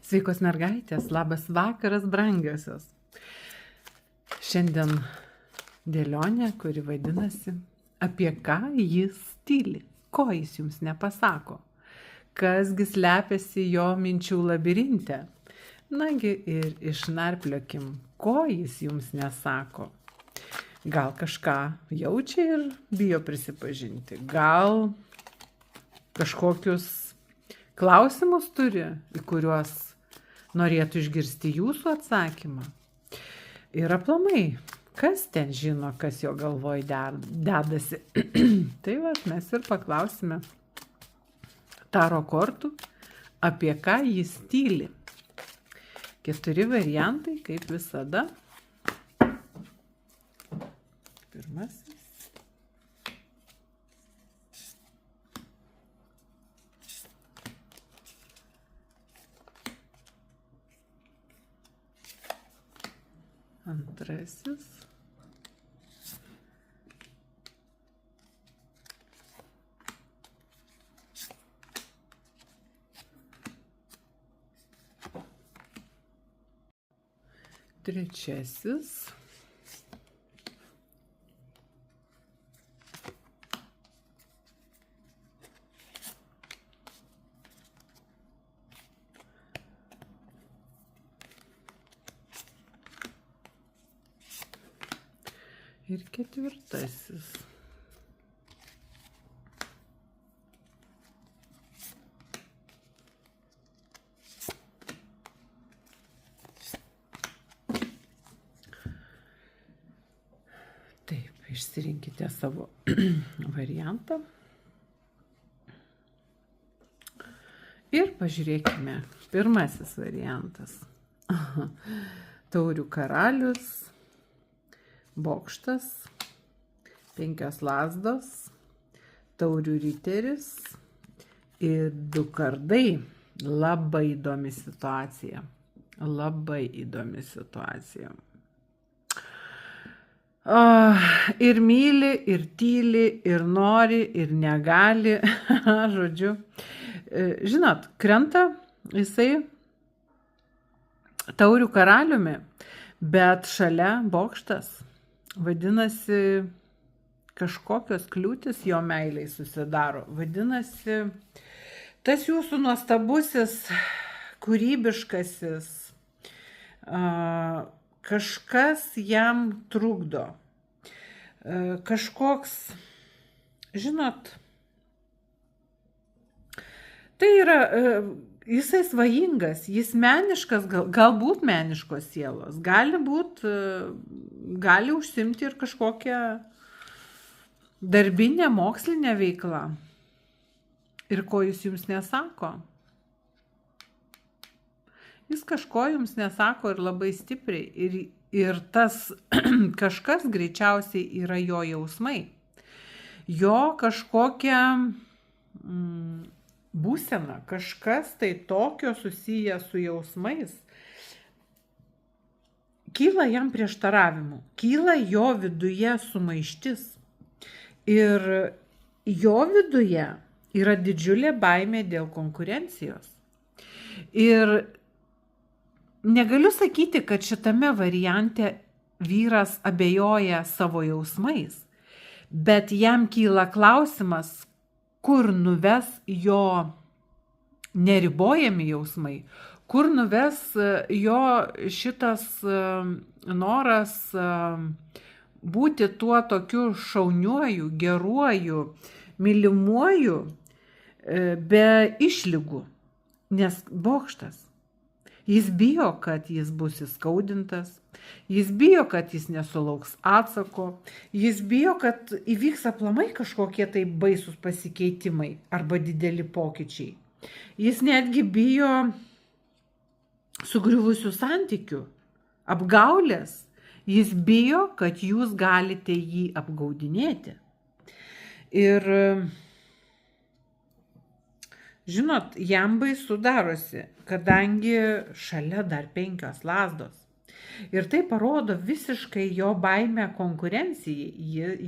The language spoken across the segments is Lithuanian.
Sveikos mergaitės, labas vakaras, brangiosios. Šiandien dėlionė, kuri vadinasi Apie ką jis tyli, ko jis jums nepasako, kasgi slepiasi jo minčių labirinte. Nagi ir išnarpliokim, ko jis jums nesako. Gal kažką jaučia ir bijo prisipažinti, gal kažkokius klausimus turi, į kuriuos norėtų išgirsti jūsų atsakymą. Ir aplamai, kas ten žino, kas jo galvoj dedasi. Tai mes ir paklausime taro kortų, apie ką jis tyli. 4 variantai, kaip visada. Pirmasis. Antrasis. Trečiasis. Ir ketvirtasis. Taip, išsirinkite savo variantą. Ir pažiūrėkime. Pirmasis variantas. Taurių karalius. Bokštas, 5 lazdos, taurių riteris ir 2 kardai. Labai įdomi situacija. Labai įdomi situacija. Ir myli, ir tyli, ir nori, ir negali. Žodžiu, žinot, krenta jisai taurių karaliumi, bet šalia bokštas. Vadinasi, kažkokios kliūtis jo meiliai susidaro. Vadinasi, tas jūsų nuostabusis, kūrybiškasis, kažkas jam trukdo. Kažkoks, žinot, tai yra, jisai svajingas, jis meniškas, galbūt meniškos sielos, gali užsimti ir kažkokią darbinę, mokslinę veiklą. Ir ko jis jums nesako? Jis kažko jums nesako ir labai stipriai. Ir tas kažkas greičiausiai yra jo jausmai. Jo kažkokia būsena, kažkas tai tokio susiję su jausmais. Kyla jam prieštaravimų, kyla jo viduje sumaištis. Ir jo viduje yra didžiulė baimė dėl konkurencijos. Ir negaliu sakyti, kad šitame variante vyras abejoja savo jausmais, bet jam kyla klausimas, kur nuves jo neribojami jausmai, kur nuves jo šitas noras būti tuo tokiu šauniuoju, geruoju, mylimuoju, be išlygų. Nes bokštas. Jis bijo, kad jis bus įskaudintas, jis bijo, kad jis nesulauks atsako, jis bijo, kad įvyks aplamai kažkokie tai baisūs pasikeitimai arba dideli pokyčiai. Jis netgi bijo sugriuvusių santykių, apgaulės. Jis bijo, kad jūs galite jį apgaudinėti. Ir žinot, jam baisu darosi, kadangi šalia dar 5 lazdos. Ir tai parodo visiškai jo baimę konkurencijai.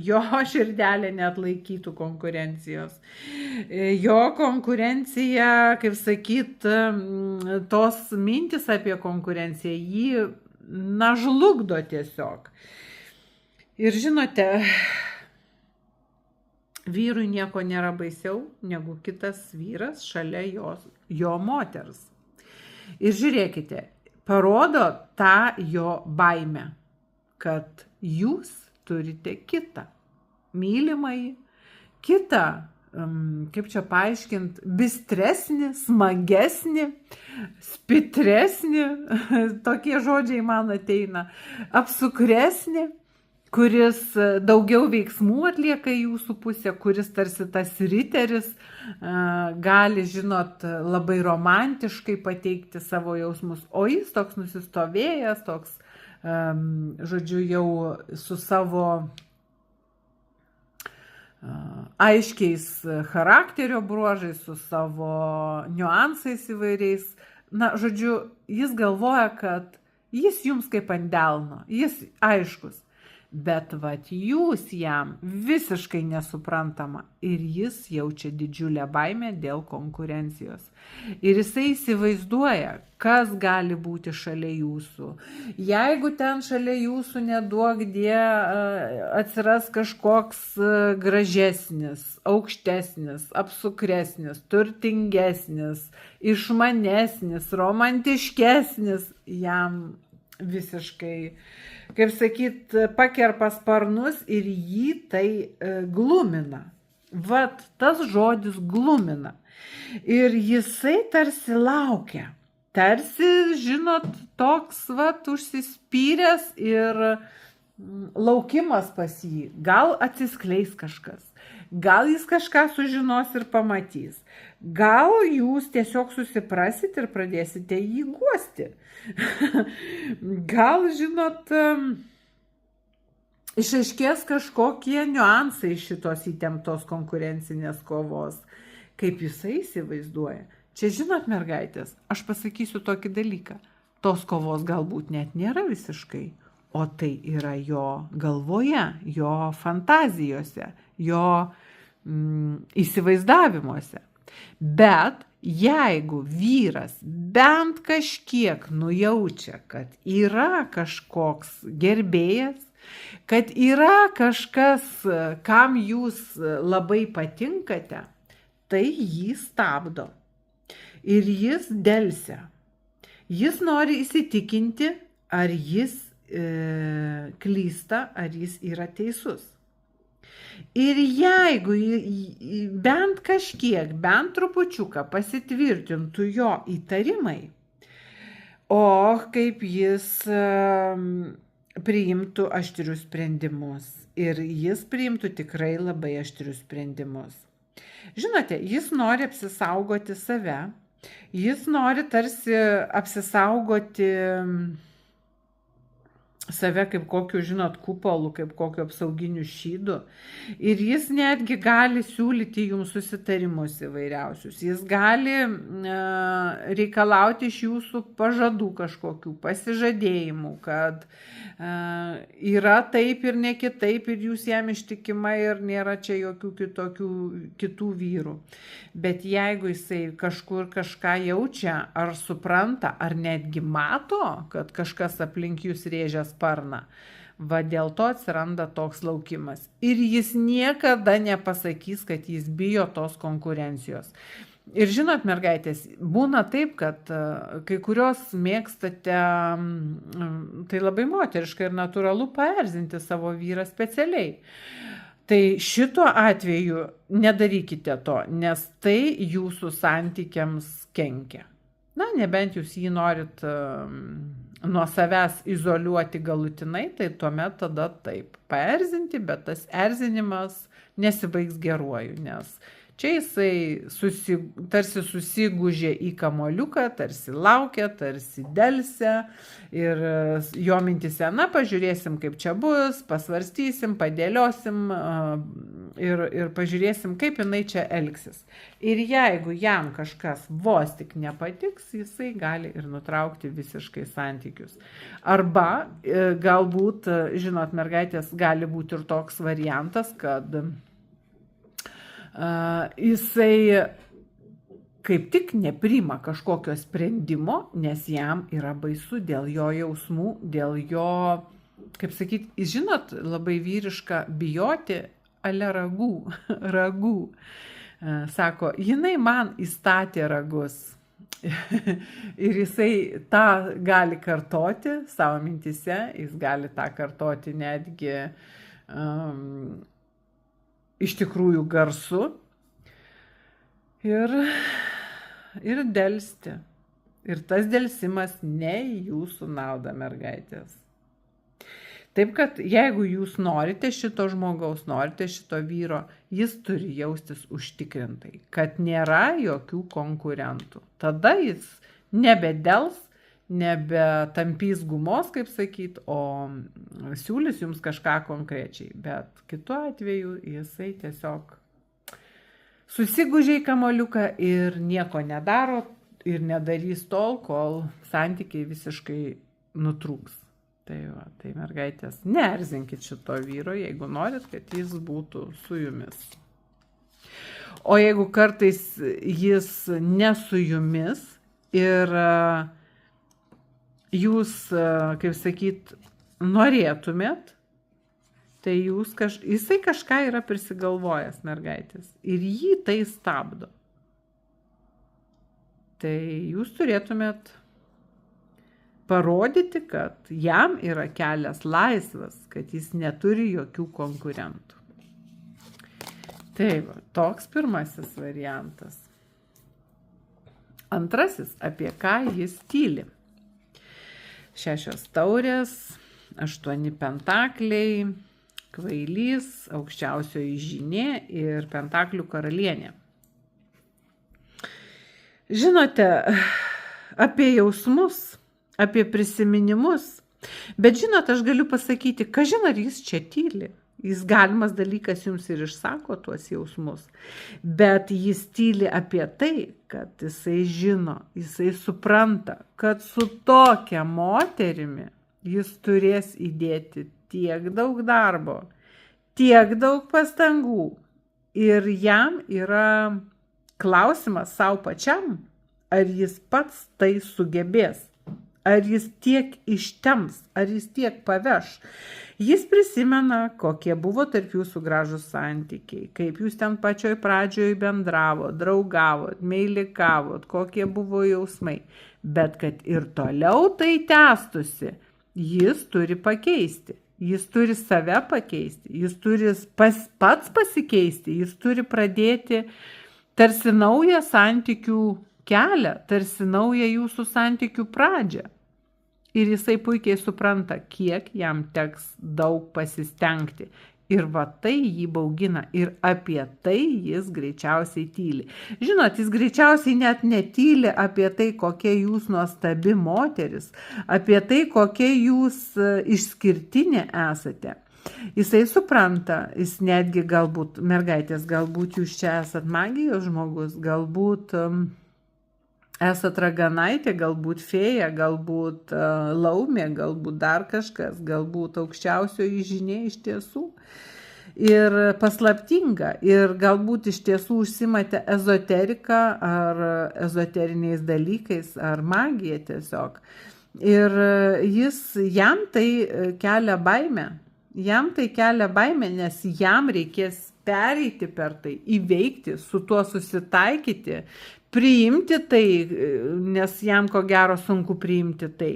Jo širdelė neatlaikytų konkurencijos. Jo konkurencija, kaip sakyt, tos mintis apie konkurenciją jį, žlugdo tiesiog. Ir žinote, vyrui nieko nėra baisiau negu kitas vyras šalia jo moters. Ir žiūrėkite, parodo tą jo baimę, kad jūs turite kitą, mylimąjį, kitą, kaip čia paaiškint, bistresnį, smagesnį, spitresnį, tokie žodžiai man ateina, apsukresnį, kuris daugiau veiksmų atlieka jūsų pusė, kuris tarsi tas riteris gali, žinot, labai romantiškai pateikti savo jausmus, o jis toks nusistovėjęs, toks, žodžiu, jau su savo aiškiais charakterio bruožais, su savo niuansais įvairiais. Žodžiu, jis galvoja, kad jis jums kaip ant delno, jis aiškus. Bet vat jūs jam visiškai nesuprantama ir jis jaučia didžiulę baimę dėl konkurencijos. Ir jisai įsivaizduoja, kas gali būti šalia jūsų. Jeigu ten šalia jūsų neduokdie atsiras kažkoks gražesnis, aukštesnis, apsukresnis, turtingesnis, išmanesnis, romantiškesnis, jam visiškai, kaip sakyt, pakerpa sparnus ir jį tai glumina. Vat tas žodis glumina. Ir jisai tarsi laukia. Tarsi, žinot, toks užsispyręs ir laukimas pas jį. Gal atsiskleis kažkas. Gal jis kažką sužinos ir pamatys. Gal jūs tiesiog susiprasit ir pradėsite jį guosti. Gal, žinot, išaiškės kažkokie niuansai šitos įtemptos konkurencinės kovos, kaip jisai įsivaizduoja. Čia, žinot, mergaitės, aš pasakysiu tokį dalyką. Tos kovos galbūt net nėra visiškai, o tai yra jo galvoje, jo fantazijose, jo įsivaizdavimuose. Bet jeigu vyras bent kažkiek nujaučia, kad yra kažkoks gerbėjas, kad yra kažkas, kam jūs labai patinkate, tai jį stabdo. Ir jis delsia. Jis nori įsitikinti, ar jis klysta, ar jis yra teisus. Ir jeigu bent kažkiek, bent trupučiuką pasitvirtintų jo įtarimai, kaip jis priimtų aštrius sprendimus. Ir jis priimtų tikrai labai aštrius sprendimus. Žinote, jis nori apsisaugoti save, jis nori tarsi apsisaugoti save kaip kokiu, žinot, kupolu, kaip kokiu apsauginiu šydu. Ir jis netgi gali siūlyti jums susitarimus įvairiausius. Jis gali reikalauti iš jūsų pažadų kažkokių, pasižadėjimų, kad yra taip ir ne kitaip ir jūs jam ištikima ir nėra čia jokių kitų vyrų. Bet jeigu jisai kažkur kažką jaučia, ar supranta, ar netgi mato, kad kažkas aplink jūs rėžia sparną, va dėl to atsiranda toks laukimas. Ir jis niekada nepasakys, kad jis bijo tos konkurencijos. Ir žinot, mergaitės, būna taip, kad kai kurios mėgstate, tai labai moteriška ir natūralu paerzinti savo vyrą specialiai. Tai šituo atveju nedarykite to, nes tai jūsų santykiams kenkia. Nebent jūs jį norit nuo savęs izoliuoti galutinai, tai tuomet tada taip paerzinti, bet tas erzinimas nesibaigs geruoju, nes čia jisai tarsi susigūžė į kamuoliuką, tarsi laukia, tarsi delsia ir jo mintise, pažiūrėsim, kaip čia bus, pasvarstysim, padėliosim, ir pažiūrėsim, kaip jinai čia elgsis. Ir jeigu jam kažkas vos tik nepatiks, jisai gali ir nutraukti visiškai santykius. Arba galbūt, žinot, mergaitės gali būti ir toks variantas, kad jisai kaip tik nepriima kažkokio sprendimo, nes jam yra baisu dėl jo jausmų, dėl jo, kaip sakyti, žinot, labai vyriška bijoti ale ragų. Sako, jinai man įstatė ragus. Ir jisai tą gali kartoti savo mintise, jis gali tą kartoti netgi iš tikrųjų garsu ir delsti. Ir tas delsimas ne į jūsų naudą, mergaitės. Taip kad jeigu jūs norite šito žmogaus, norite šito vyro, jis turi jaustis užtikrintai, kad nėra jokių konkurentų. Tada jis nebedels, nebetampys gumos, kaip sakyt, o siūlys jums kažką konkrečiai. Bet kitu atveju jisai tiesiog susigūžia į kamuoliuką ir nieko nedaro ir nedarys tol, kol santykiai visiškai nutrūks. Tai mergaitės, neerzinkit šito vyro, jeigu norit, kad jis būtų su jumis. O jeigu kartais jis ne su jumis ir jūs, kaip sakyt, norėtumėt, tai jisai kažką yra prisigalvojęs, mergaitės, ir jį tai stabdo. Tai jūs turėtumėt parodyti, kad jam yra kelias laisvas, kad jis neturi jokių konkurentų. Tai va, toks pirmasis variantas. Antrasis, apie ką jis tyli. 6 taurės, 8 pentakliai, kvailys, aukščiausioji žynė ir pentaklių karalienė. Žinote, apie jausmus, apie prisiminimus, bet žinot, aš galiu pasakyti, kažin ar jis čia tyli. Jis galimas dalykas jums ir išsako tuos jausmus, bet jis tyli apie tai, kad jisai žino, jisai supranta, kad su tokia moterimi jis turės įdėti tiek daug darbo, tiek daug pastangų ir jam yra klausimas savo pačiam, ar jis pats tai sugebės. Ar jis tiek ištems, ar jis tiek paveš. Jis prisimena, kokie buvo tarp jūsų gražūs santykiai, kaip jūs ten pačioj pradžioj bendravot, draugavot, meilikavot, kokie buvo jausmai. Bet kad ir toliau tai tęstusi, jis turi pakeisti. Jis turi save pakeisti, jis turi pats pasikeisti, jis turi pradėti tarsi naują santykių kelią, tarsi naują jūsų santykių pradžią. Ir jisai puikiai supranta, kiek jam teks daug pasistengti. Ir va tai jį baugina. Ir apie tai jis greičiausiai tyli. Žinot, jis greičiausiai net netyli apie tai, kokia jūs nuostabi moteris, apie tai, kokia jūs išskirtinė esate. Jisai supranta, jis netgi galbūt, mergaitės, galbūt jūs čia esat magijos žmogus, galbūt esat raganaitė, galbūt fėja, galbūt laumė, galbūt dar kažkas, galbūt aukščiausioji žynė iš tiesų. Ir paslaptinga, ir galbūt iš tiesų užsimate ezoteriką ar ezoteriniais dalykais, ar magiją tiesiog. Ir jam tai kelia baimę. Jam tai kelia baimę, nes jam reikės pereiti per tai, įveikti, su tuo susitaikyti, priimti tai, nes jam ko gero sunku priimti tai.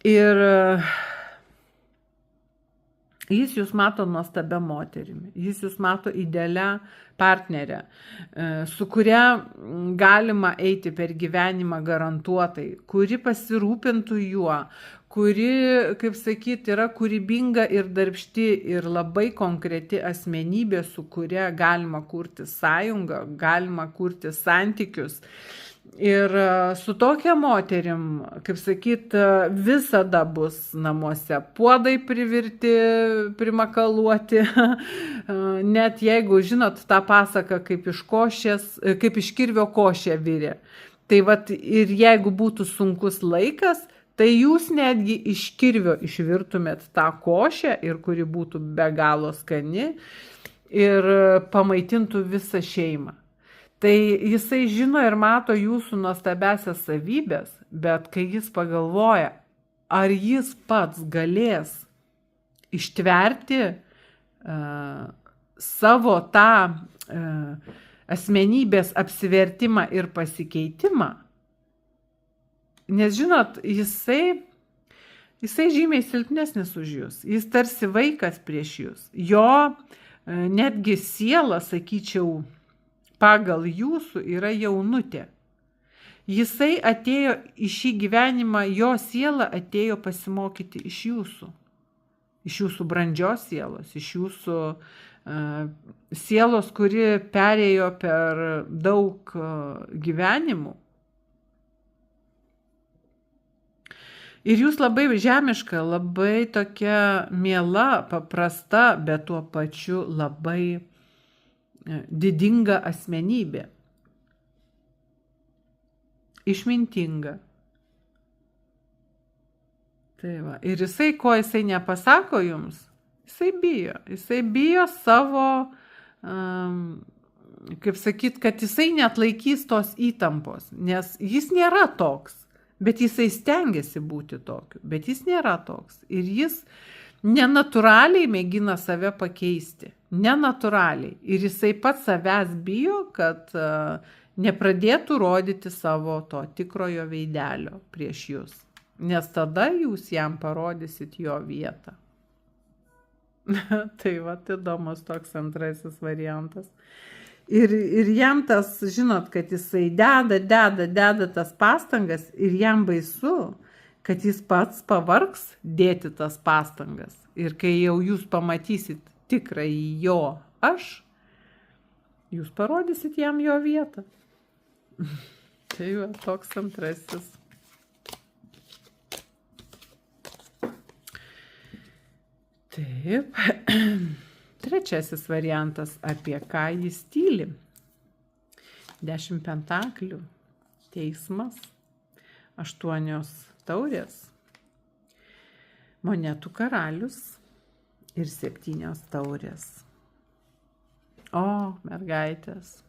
Ir jis jūs mato nuostabia moterimi, jis jūs mato idealią partnerę, su kuria galima eiti per gyvenimą garantuotai, kuri pasirūpintų juo, kuri, kaip sakyti, yra kūrybinga ir darbšti ir labai konkreti asmenybė, su kuria galima kurti sąjungą, galima kurti santykius. Ir su tokia moterim, kaip sakyt, visada bus namuose puodai privirti, primakaluoti. Net jeigu, žinot, tą pasaką, kaip iš kirvio košė virė. Tai vat ir jeigu būtų sunkus laikas, tai jūs netgi iš kirvio išvirtumėt tą košę ir kuri būtų be galo skani ir pamaitintų visą šeimą. Tai jisai žino ir mato jūsų nuostabiasias savybės, bet kai jis pagalvoja, ar jis pats galės ištverti savo tą asmenybės apsivertimą ir pasikeitimą, nes žinot, jisai žymiai silpnesnis už jūs, jis tarsi vaikas prieš jūs, jo netgi siela, sakyčiau, pagal jūsų yra jaunutė. Jisai atėjo į šį gyvenimą, jo siela atėjo pasimokyti iš jūsų brandžios sielos, iš jūsų sielos, kuri perėjo per daug gyvenimų. Ir jūs labai žemiška, labai tokia miela, paprasta, bet tuo pačiu labai didinga asmenybė. Išmintinga. Tai va. Ir jisai, ko jisai nepasako jums, jisai bijo. Jisai bijo savo, kaip sakyt, kad jisai neatlaikys tos įtampos, nes jis nėra toks, bet jisai stengiasi būti tokiu, bet jis nėra toks. Ir jis nenatūraliai mėgina save pakeisti. Nenatūraliai. Ir jisai pats savęs bijo, kad nepradėtų rodyti savo to tikrojo veidelio prieš jūs. Nes tada jūs jam parodysit jo vietą. Tai va, įdomus toks antrasis variantas. Ir jam tas, žinot, kad jisai deda tas pastangas ir jam baisu, kad jis pats pavargs dėti tas pastangas. Ir kai jau jūs pamatysit tikrąjį jo aš, jūs parodysit jam jo vietą. Tai va, toks antrasis. Taip. Trečiasis variantas, apie ką jis tyli. 10 pentaklių, teismas, 8 taurės, monetų karalius ir 7 taurės. O, mergaitės.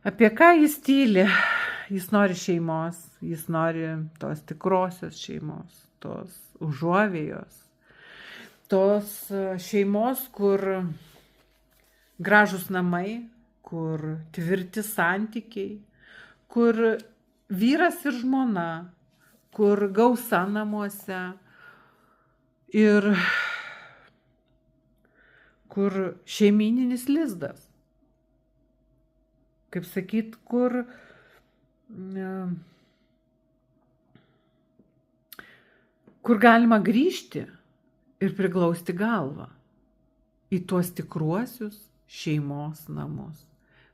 Apie ką jis tyli? Jis nori šeimos, jis nori tos tikrosios šeimos, tos užuovėjos, tos šeimos, kur gražūs namai, kur tvirti santykiai, kur vyras ir žmona, kur gausa namuose ir kur šeimyninis lizdas. Kaip sakyt, kur galima grįžti ir priglausti galvą į tuos tikruosius šeimos namus.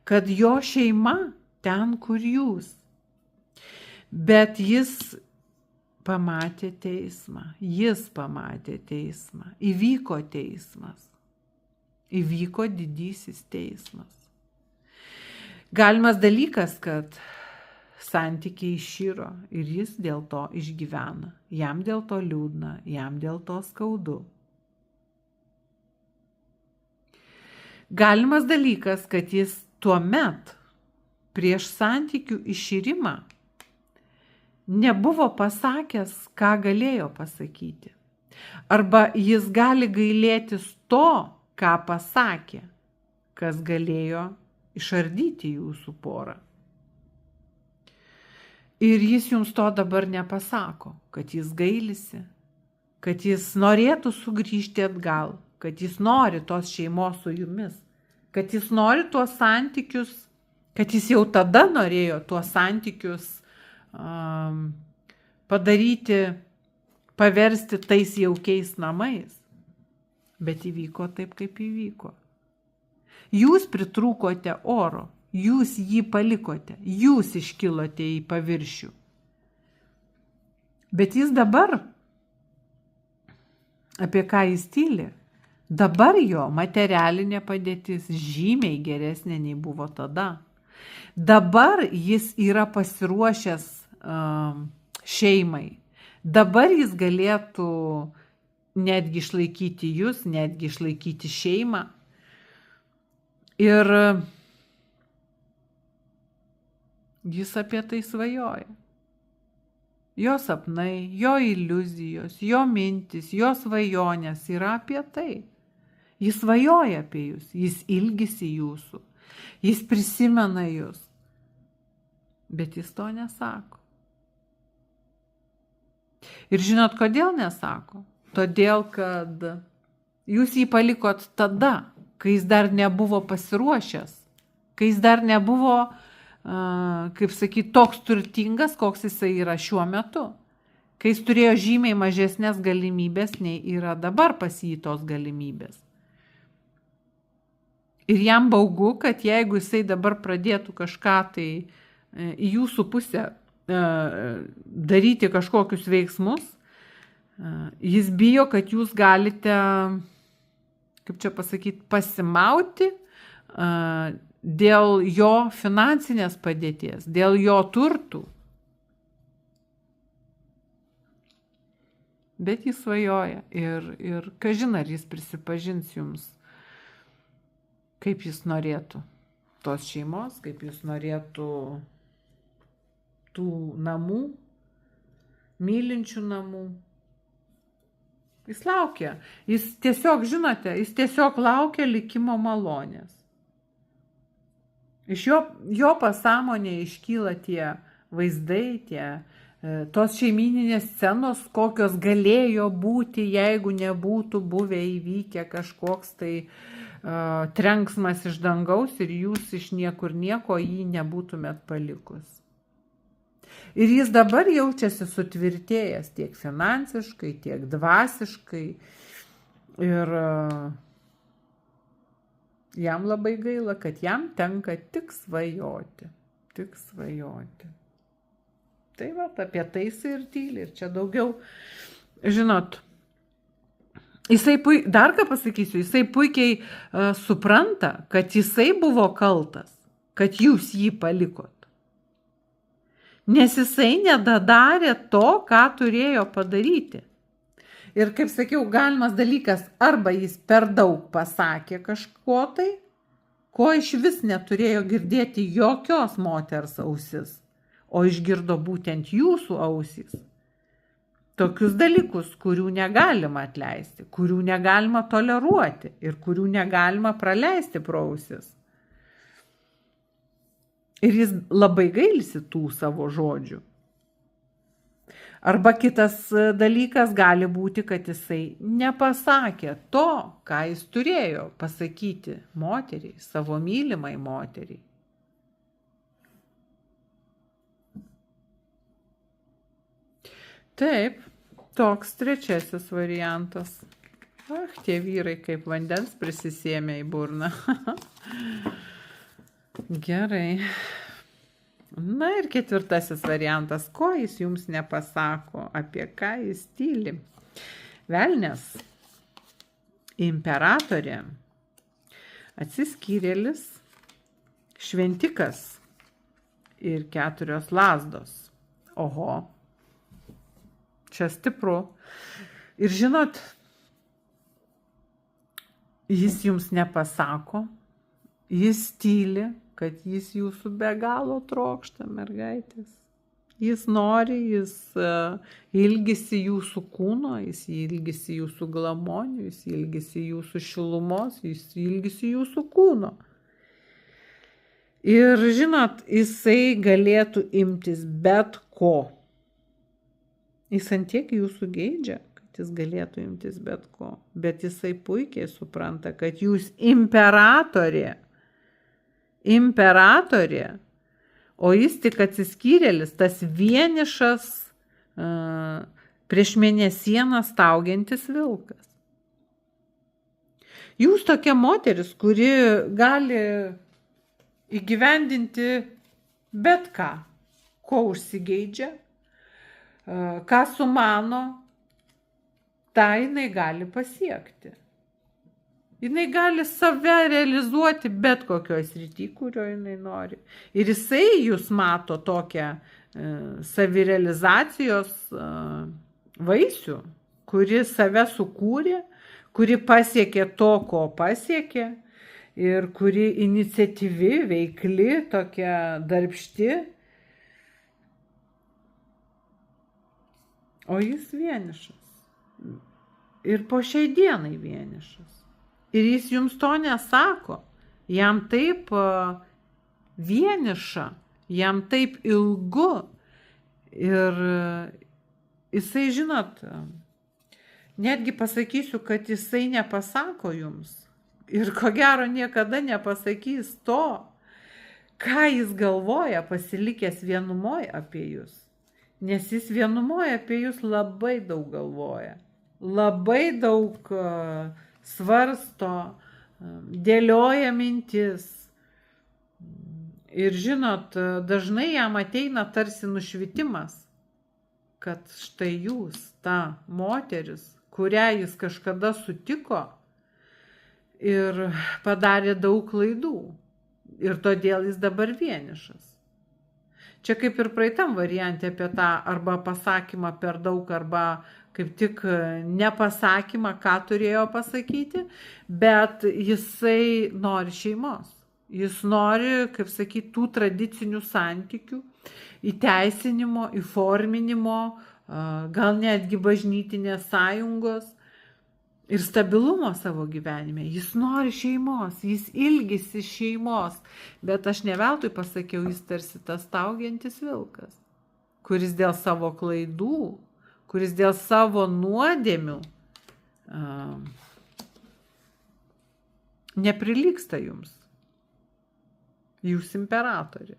Kad jo šeima ten, kur jūs. Bet jis pamatė teismą. Įvyko teismas. Įvyko didysis teismas. Galimas dalykas, kad santykiai iširo ir jis dėl to išgyvena. Jam dėl to liūdna, jam dėl to skaudu. Galimas dalykas, kad jis tuomet prieš santykių iširimą nebuvo pasakęs, ką galėjo pasakyti. Arba jis gali gailėtis to, ką pasakė, kas galėjo išardyti jūsų porą. Ir jis jums to dabar nepasako, kad jis gailisi, kad jis norėtų sugrįžti atgal, kad jis nori tos šeimos su jumis, kad jis nori tuos santykius, kad jis jau tada norėjo tuos santykius padaryti, paversti tais jaukiais namais. Bet įvyko taip, kaip įvyko. Jūs pritrūkote oro, Jūs jį palikote, jūs iškilote į paviršių. Bet jis dabar, apie ką jis tyli, dabar jo materialinė padėtis žymiai geresnė nei buvo tada. Dabar jis yra pasiruošęs šeimai. Dabar jis galėtų netgi išlaikyti jūs, netgi išlaikyti šeimą. Ir jis apie tai svajoja. Jo sapnai, jo iliuzijos, jo mintis, jo svajonės yra apie tai. Jis svajoja apie jūs, jis ilgisi jūsų, jis prisimena jūs, bet jis to nesako. Ir žinot, kodėl nesako? Todėl, kad jūs jį palikot tada, kai jis dar nebuvo pasiruošęs, kai jis dar nebuvo, kaip sakyti, toks turtingas, koks jisai yra šiuo metu, kai jis turėjo žymiai mažesnės galimybės, nei yra dabar pas jį tos galimybės. Ir jam baugu, kad jeigu jisai dabar pradėtų kažką tai į jūsų pusę daryti kažkokius veiksmus, jis bijo, kad jūs galite, kaip čia pasakyti, pasimauti dėl jo finansinės padėties, dėl jo turtų. Bet jis svajoja ir kažin ar jis prisipažins jums, kaip jis norėtų tos šeimos, kaip jis norėtų tų namų, mylinčių namų. Jis laukia. Jis tiesiog, žinote, jis tiesiog laukia likimo malonės. Iš jo pasąmonėje iškyla tie vaizdai, tos šeimyninės scenos, kokios galėjo būti, jeigu nebūtų buvę įvykę kažkoks tai trenksmas iš dangaus ir jūs iš niekur nieko jį nebūtumėt palikus. Ir jis dabar jaučiasi sutvirtėjęs tiek finansiškai, tiek dvasiškai. Ir jam labai gaila, kad jam tenka tik svajoti. Tik svajoti. Tai va, apie tai jisai ir tyli. Ir čia daugiau, žinot, dar ką pasakysiu, jisai puikiai supranta, kad jisai buvo kaltas, kad jūs jį palikot. Nes jisai nedadarė to, ką turėjo padaryti. Ir kaip sakiau, galimas dalykas, arba jis per daug pasakė kažko tai, ko iš vis neturėjo girdėti jokios moters ausis, o išgirdo būtent jūsų ausys. Tokius dalykus, kurių negalima atleisti, kurių negalima toleruoti ir kurių negalima praleisti pro ausis. Ir jis labai gailisi tų savo žodžių. Arba kitas dalykas gali būti, kad jisai nepasakė to, ką jis turėjo pasakyti moteriai, savo mylimai moteriai. Taip, toks trečiasis variantas. Tie vyrai kaip vandens prisisėmė į burną. Gerai. Na ir ketvirtasis variantas. Ko jis jums nepasako, apie ką jis tyli? Velnias, imperatorė, atsiskyrėlis, šventikas ir 4 lazdos. Oho, čia stipru. Ir žinot, jis jums nepasako, jis tyli, kad jis jūsų be galo trokšta, mergaitės. Jis nori, jis ilgisi jūsų kūno, jis ilgisi jūsų glamonių, jis ilgisi jūsų šilumos, jis ilgisi jūsų kūno. Ir žinot, jisai galėtų imtis bet ko. Jis antiek jūsų geidžia, kad jis galėtų imtis bet ko. Bet jisai puikiai supranta, kad jūs imperatorė, o jis tik atsiskyrėlis, tas vienišas prieš mėnesieną staugiantis vilkas. Jūs tokia moteris, kuri gali įgyvendinti bet ką, ko užsigeidžia, ką sumano, tą jinai gali pasiekti. Jinai gali save realizuoti bet kokioj srity, kurioje jinai nori. Ir jisai jūs mato tokią savirealizacijos vaisių, kuri save sukūrė, kuri pasiekė to, ko pasiekė ir kuri iniciatyvi, veikli, tokia darbšti. O jis vienišas. Ir po šiai dienai vienišas. Ir jis jums to nesako. Jam taip vieniša, jam taip ilgu. Ir jisai, žinot, netgi pasakysiu, kad jisai nepasako jums. Ir ko gero niekada nepasakys to, ką jis galvoja pasilikęs vienumoje apie jūs. Nes jis vienumoje apie jūs labai daug galvoja. Labai daug svarsto, dėlioja mintis. Ir žinot, dažnai jam ateina tarsi nušvitimas, kad štai jūs, ta moteris, kurią jis kažkada sutiko ir padarė daug klaidų. Ir todėl jis dabar vienišas. Čia kaip ir praeitam variante apie tą arba pasakymą per daug, arba kaip tik nepasakymą, ką turėjo pasakyti, bet jisai nori šeimos. Jis nori, kaip sakyti, tų tradicinių santykių, įteisinimo, įforminimo, gal netgi bažnytinės sąjungos ir stabilumo savo gyvenime. Jis nori šeimos, jis ilgisi šeimos, bet aš ne veltui pasakiau, jis tarsi tas staugiantis vilkas, kuris dėl savo klaidų, kuris dėl savo nuodėmių neprilygsta jums. Jūs imperatorė.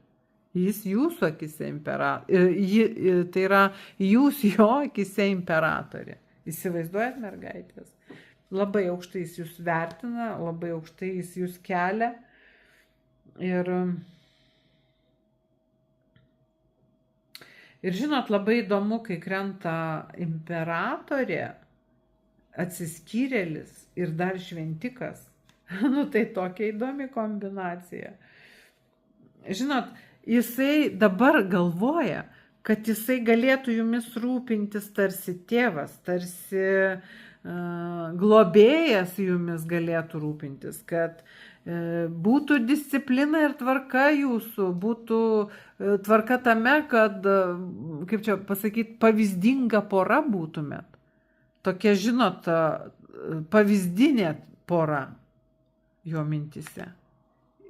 Jis jūsų akise imperatorė. Tai yra jūs jo akise imperatorė. Įsivaizduojat, mergaitės? Labai aukštai jis jūs vertina, labai aukštai jis jūs kelia. Ir žinot, labai įdomu, kai krenta imperatorė, atsiskyrėlis ir dar šventikas. Nu, tai tokia įdomi kombinacija. Žinot, jisai dabar galvoja, kad jisai galėtų jumis rūpintis tarsi tėvas, tarsi globėjas jumis galėtų rūpintis, kad būtų disciplina ir tvarka jūsų, būtų tvarka tame, kad, kaip čia pasakyti, pavyzdinga pora būtumėt. Tokia, žinot, pavyzdinė pora jo mintise.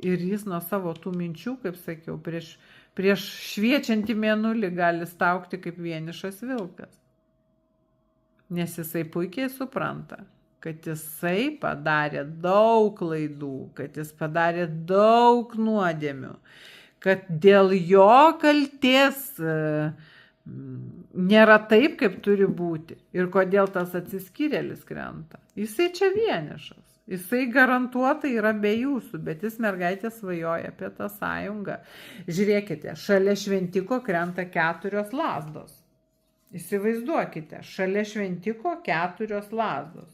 Ir jis nuo savo tų minčių, kaip sakiau, prieš šviečiantį mėnulį gali staugti kaip vienišas vilkas. Nes jisai puikiai supranta, kad jisai padarė daug klaidų, kad jis padarė daug nuodėmių, kad dėl jo kaltės nėra taip, kaip turi būti. Ir kodėl tas atsiskyrėlis krenta. Jisai čia vienišas. Jisai garantuotai yra be jūsų, bet jis, mergaitė, svajoja apie tą sąjungą. Žiūrėkite, šalia šventiko krenta 4 lazdos. Įsivaizduokite, šalia šventiko 4 lazdos.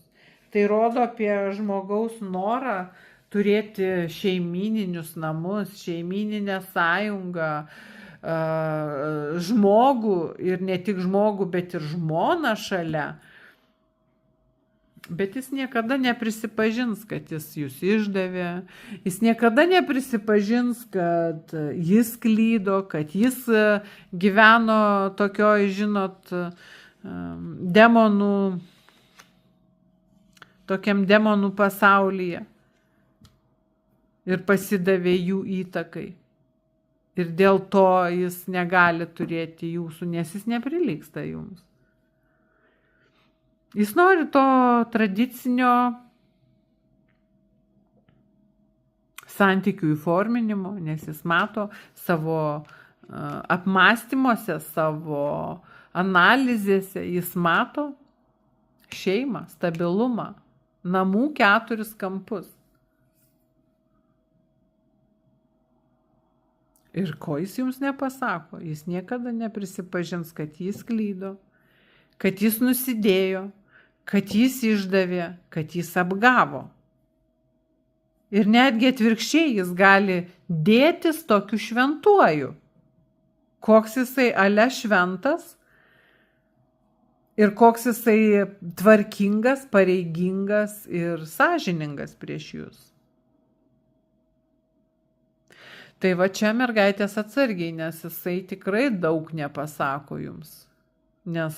Tai rodo apie žmogaus norą turėti šeimyninius namus, šeimyninę sąjungą, žmogų ir ne tik žmogų, bet ir žmoną šalia. Bet jis niekada neprisipažins, kad jis jūs išdavė, jis niekada neprisipažins, kad jis klydo, kad jis gyveno tokioj, žinot, tokiam demonų pasaulyje ir pasidavė jų įtakai. Ir dėl to jis negali turėti jūsų, nes jis neprilygsta jums. Jis nori to tradicinio santykių įforminimo, nes jis mato savo apmąstymuose, savo analizėse, jis mato šeimą, stabilumą, namų 4 kampus. Ir ko jis jums nepasako? Jis niekada neprisipažins, kad jis klydo, kad jis nusidėjo, kad jis išdavė, kad jis apgavo. Ir netgi atvirkščiai jis gali dėtis tokiu šventuoju. Koks jisai ale šventas ir koks jisai tvarkingas, pareigingas ir sąžiningas prieš jūs. Tai va čia mergaitės atsargiai, nes jisai tikrai daug nepasako jums. Nes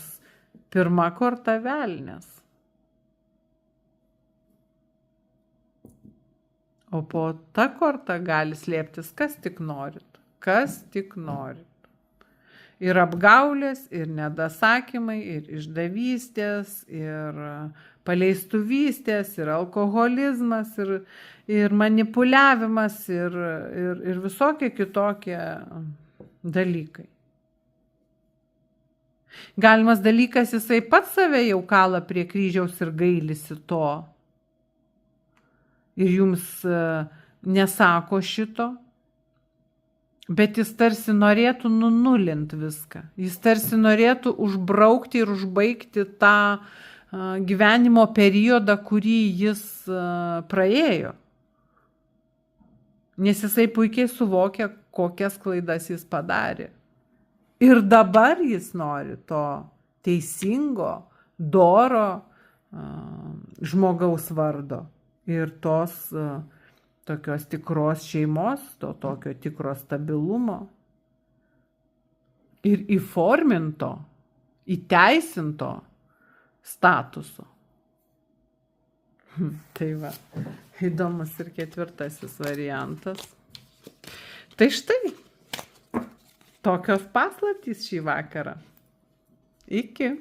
pirma korta velnias. O po ta korta gali slėptis kas tik norit. Kas tik norit. Ir apgaulės, ir nedasakymai, ir išdavystės, ir paleistuvystės, ir alkoholizmas, ir manipuliavimas, ir visokie kitokie dalykai. Galimas dalykas, jisai pats save jau kala prie kryžiaus ir gailisi to. Ir jums nesako šito. Bet jis tarsi norėtų nunulinti viską. Jis tarsi norėtų užbraukti ir užbaigti tą gyvenimo periodą, kurį jis praėjo. Nes jisai puikiai suvokia, kokias klaidas jis padarė. Ir dabar jis nori to teisingo, doro žmogaus vardo. Ir tos tokios tikros šeimos, to tokio tikro stabilumo ir įforminto, įteisinto statuso. Tai va, įdomus ir ketvirtasis variantas. Tai štai, tokios paslaptys šį vakarą. Iki.